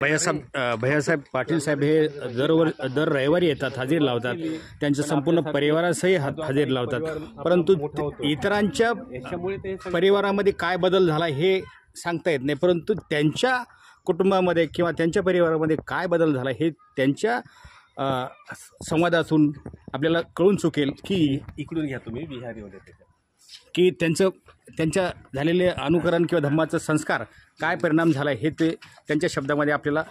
भैयासाहेब पाटील साहेब हे दर रविवारी येतात, हजेरी लावतात, त्यांच्या संपूर्ण परिवारासही हजेरी लावतात, परंतु इतरांच्या परिवारामध्ये काय बदल झाला हे सांगता येत नाही, परंतु त्यांच्या कुटुंबामध्ये किंवा त्यांच्या परिवारामध्ये काय बदल झाला हे त्यांच्या संवादातून आपल्याला कळून चुकेल की इकडून घ्या तुम्ही बिहारीमध्ये की त्यांच्या झालेले अनुकरण किंवा धम्माचा संस्कार काय परिणाम झाला हे ते त्यांच्या शब्दामध्ये आपल्याला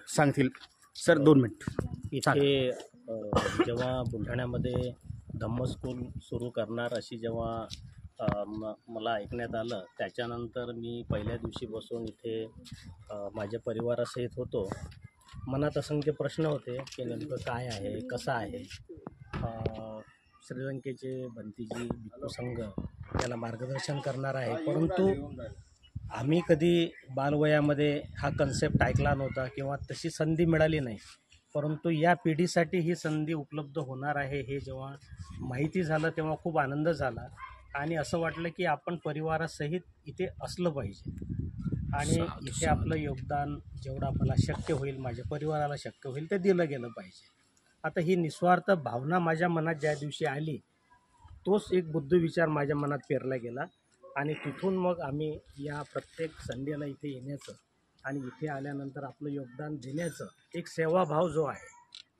सांगतील. Sir 2 minute. इथे जेव्हा बुलढाण्यामध्ये धम्म स्कूल सुरू करणार अशी जेव्हा मला ऐकण्यात आलं, त्याच्यानंतर मी पहिल्या दिवशी बसून इथे माझ्या परिवारासहित होतो. मनात असंख्य प्रश्न होते की नेमकं काय आहे, कसं आहे. श्रीलंकेचे बंतीजी भिक्खू संघ त्याला मार्गदर्शन करणार आहे, परंतु आम्ही कधी बालवयामध्ये हा कन्सेप्ट ऐकला नव्हता किंवा तशी संधी मिळाली नाही, परंतु या पिढीसाठी ही संधी उपलब्ध होणार आहे हे जेव्हा माहिती झालं तेव्हा खूप आनंद झाला आणि असं वाटलं की आपण परिवारासहित इथे असलं पाहिजे आणि इथे आपलं योगदान जेवढं आपल्याला शक्य होईल, माझ्या परिवाराला शक्य होईल ते दिलं गेलं पाहिजे. आता ही निस्वार्थ भावना माझ्या मनात ज्या दिवशी आली, तोच एक बुद्धविचार माझ्या मनात पेरला गेला आणि तिथून मग आम्ही या प्रत्येक संडेला इथे येण्याचं आणि इथे आल्यानंतर आपलं योगदान देण्याचं एक सेवाभाव जो आहे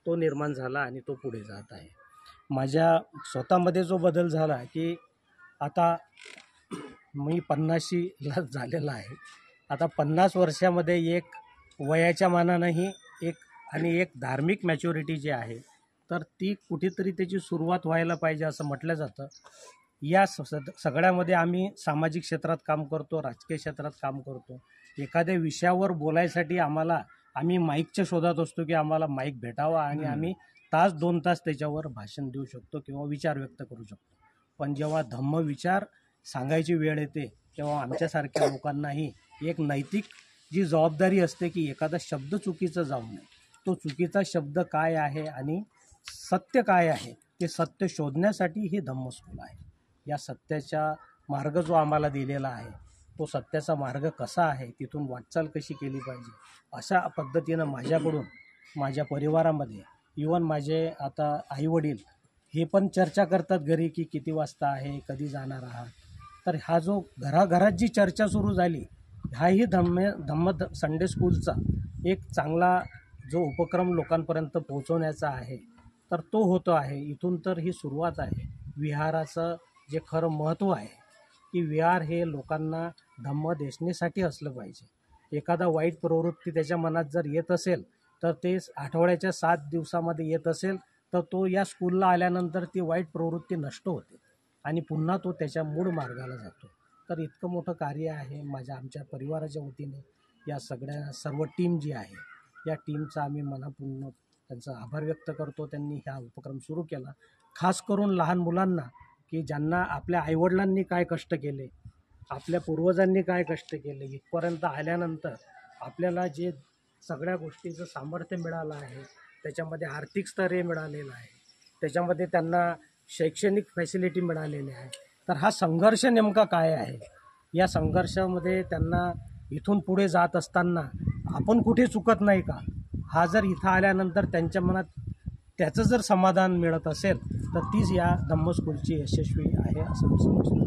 तो निर्माण झाला आणि तो पुढे जात आहे. माझ्या स्वतःमध्ये जो बदल झाला की आता मी 50ला झालेला आहे. आता 50 वर्षामध्ये एक वयाच्या मानानंही एक धार्मिक मॅच्युरिटी जी आहे तर ती कुठेतरी त्याची सुरुवात व्हायला पाहिजे असं म्हटलं जातं. या सगळ्यामध्ये आम्ही सामाजिक क्षेत्रात काम करतो, राजकीय क्षेत्रात काम करतो. एखाद्या विषयावर बोलायसाठी आम्ही माईकच्या शोधात असतो की आम्हाला माईक भेटावा आणि आम्ही 1-2 तास त्याच्यावर भाषण देऊ शकतो किंवा विचार व्यक्त करू शकतो. पण जेव्हा धम्म विचार सांगायची वेळ येते तेव्हा आमच्यासारख्या लोकांनाही एक नैतिक जी जबाबदारी असते की एखादा शब्द चुकीचा जाऊ नये, तो चुकीचा शब्द काय आहे आणि सत्य काय आहे ते सत्य शोधण्यासाठी ही धम्म स्कूल आहे. या सत्याचा मार्ग जो आम्हाला दिलेला आहे तो सत्याचा मार्ग कसा आहे, तिथून वाटचाल कशी केली पाहिजे, अशा पद्धतीनं माझ्याकडून माझ्या परिवारामध्ये इवन माझे आता आईवडील हे पण चर्चा करतात घरी की किती वाजता आहे, कधी जाणार आहात. तर हा जो घराघरात जी चर्चा सुरू झाली, हाही धम्म संडे स्कूलचा एक चांगला जो उपक्रम लोकांपर्यंत पोहोचवण्याचा आहे तर तो होतो आहे. इथून तर ही सुरुवात आहे. विहाराचं जे खरं महत्त्व आहे की विहार हे लोकांना धम्म देशनेसाठी असलं पाहिजे. एखादा वाईट प्रवृत्ती त्याच्या मनात जर येत असेल तर ते आठवड्याच्या 7 दिवसामध्ये येत असेल तर तो या स्कूलला आल्यानंतर ती वाईट प्रवृत्ती नष्ट होते आणि पुन्हा तो त्याच्या मूळ मार्गाला जातो. तर इतकं मोठं कार्य आहे आमच्या परिवाराच्या वतीने. या सर्व टीम जी आहे या टीमचा आम्ही मनापूर्वक त्यांचा आभार व्यक्त करतो. त्यांनी हा उपक्रम सुरू केला खास करून लहान मुलांना की ज्यांना आपल्या आईवडिलांनी काय कष्ट केले, आपल्या पूर्वजांनी काय कष्ट केले, इथपर्यंत आल्यानंतर आपल्याला जे सगळ्या गोष्टीचं सामर्थ्य मिळालं आहे, त्याच्यामध्ये आर्थिक स्तरही मिळालेलं आहे, त्याच्यामध्ये त्यांना शैक्षणिक फॅसिलिटी मिळालेली आहे. तर हा संघर्ष नेमका काय आहे, या संघर्षामध्ये त्यांना इथून पुढे जात असताना आपण कुठे चुकत नाही का, हा जर इथं आल्यानंतर त्यांच्या मनात त्याचं जर समाधान मिळत असेल तर तीच या धम्म स्कूलची यशस्वी आहे असं मी समजतो.